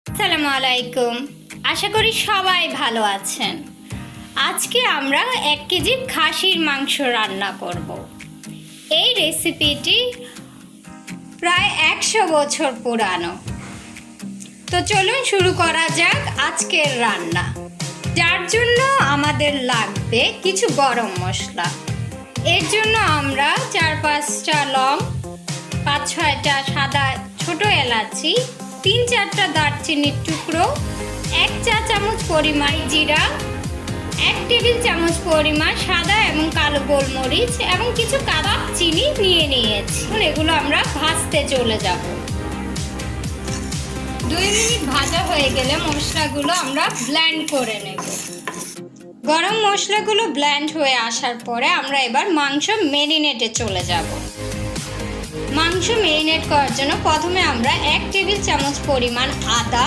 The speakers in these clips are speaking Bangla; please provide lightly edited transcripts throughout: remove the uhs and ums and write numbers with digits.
আসসালামু আলাইকুম। আশা করি সবাই ভালো আছেন। আজকে আমরা 1 কেজি খাসির মাংস রান্না করব। এই রেসিপিটি প্রায় 100 বছর পুরানো। তো চলুন শুরু করা যাক আজকের রান্না। যার জন্য আমাদের লাগবে কিছু গরম মশলা। এর জন্য আমরা 4-5টা লং, 5-6টা সাদা ছোট এলাচি, 3-4টা দারচিনির টুকরো, 1 চা চামচ পরিমাণ জিরা, 1 টেবিল চামচ পরিমাণ সাদা এবং কালো গোলমরিচ এবং কিছু কাবাব চিনি নিয়ে নিয়েছি। এগুলো আমরা ভাজতে চলে যাব। 2 মিনিট ভাজা হয়ে গেলে মশলাগুলো আমরা ব্লেন্ড করে নেব। গরম মশলাগুলো ব্লেন্ড হয়ে আসার পরে আমরা এবার মাংস ম্যারিনেটে চলে যাব। মাংস ম্যারিনেট করার জন্য প্রথমে আমরা 1 টেবিল চামচ পরিমাণ আদা,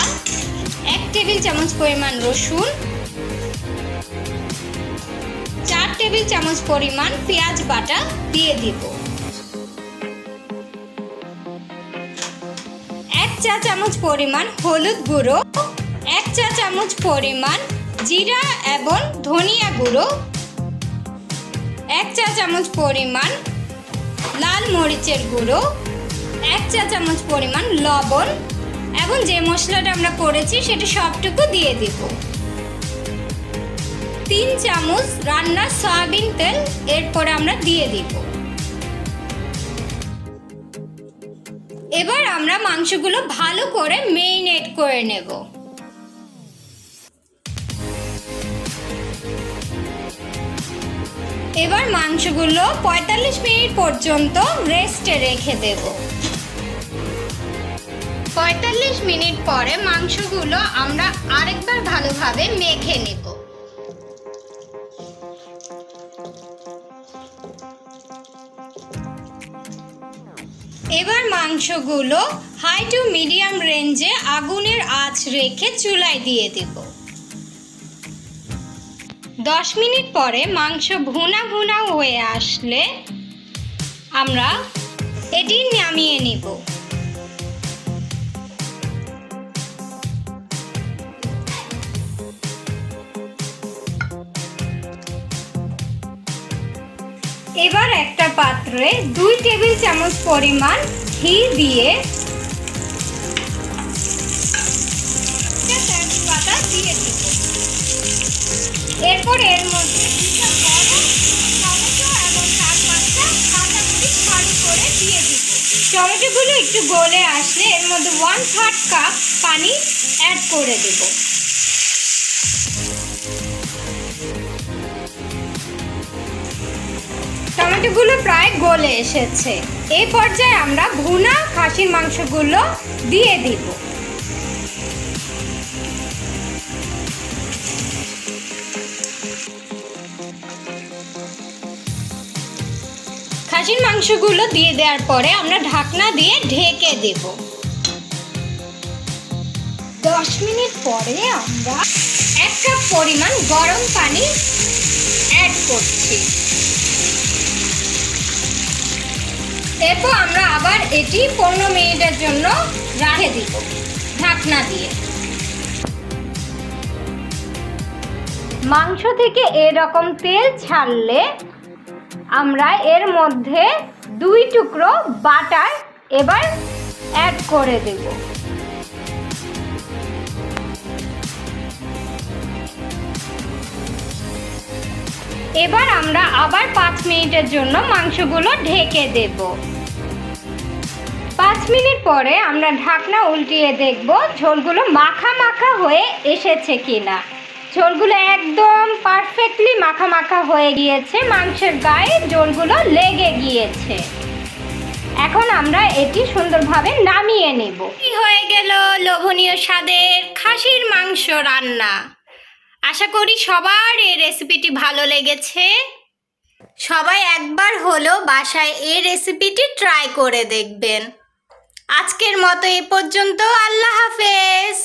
1 টেবিল চামচ পরিমাণ রসুন, 4 টেবিল চামচ পরিমাণ পেঁয়াজ বাটা দিয়ে দিব। 1 চা চামচ পরিমাণ হলুদ গুঁড়ো, 1 চা চামচ পরিমাণ জিরা এবং ধনিয়া গুঁড়ো, 1 চা চামচ পরিমাণ লাল মরিচের গুঁড়ো, 1 চা চামচ পরিমাণ লবণ এবং যে মশলাটা আমরা করেছি সেটা সবটুকু দিয়ে দিব। 3 চামচ রান্নার সয়াবিন তেল এরপরে আমরা দিয়ে দিব। এবার আমরা মাংসগুলো ভালো করে ম্যারিনেট করে নেব। এবার মাংসগুলো 45 মিনিট পর্যন্ত রেস্টে রেখে দেব। 45 মিনিট পরে মাংসগুলো আমরা আরেকবার ভালোভাবে মেখে নেব। এবার মাংসগুলো হাই টু মিডিয়াম রেঞ্জে আগুনের আঁচ রেখে চুলায় দিয়ে দেব। 10 মিনিট পরে মাংস ভুনা ভুনা হয়ে আসলে আমরা এটি নামিয়ে নেব। এবার একটা পাত্রে 2 টেবিল চামচ পরিমাণ ঘি দিয়ে তেজপাতা দিয়ে দিব। এরপর এর মধ্যে টমেটো এবং 4-5টা কাঁচামরিচ ফালি করে দিয়ে দিব। টমেটোগুলো একটু গলে আসলে এর মধ্যে 1/3 কাপ পানি অ্যাড করে দেব। টমেটোগুলো প্রায় গলে এসেছে। এই পর্যায়ে আমরা ভুনা খাসির মাংসগুলো দিয়ে দিব। খাসির মাংসগুলো দিয়ে দেওয়ার পরে আমরা ঢাকনা দিয়ে ঢেকে দেব। 10 মিনিট পরে আমরা 1 কাপ পরিমাণ গরম পানি অ্যাড করছি। এরপর আমরা আবার এটি 15 মিনিটের জন্য রেখে দিব ঢাকনা দিয়ে। মাংস থেকে এরকম তেল ছাড়লে আমরা এর মধ্যে 2 টুকরো বাটার এবার অ্যাড করে দেব। এবার আমরা আবার 5 মিনিটের জন্য মাংসগুলো ঢেকে দেব। 5 মিনিট পরে আমরা ঢাকনা উল্টিয়ে দেখব ঝোলগুলো মাখা মাখা হয়ে এসেছে কিনা। ঝোলগুলো একদম পারফেক্টলি মাখা মাখা হয়ে গিয়েছে, মাংসের গায়ে ঝোলগুলো লেগে গিয়েছে। এখন আমরা এটি সুন্দরভাবে নামিয়ে নেব। হয়ে গেল লোভনীয় স্বাদের খাসির মাংস রান্না। আশা করি সবার এই রেসিপিটি ভালো লেগেছে। সবাই একবার হলো বাসায় এই রেসিপিটি ট্রাই করে দেখবেন। আজকের মতো এ পর্যন্ত। আল্লাহ হাফেজ।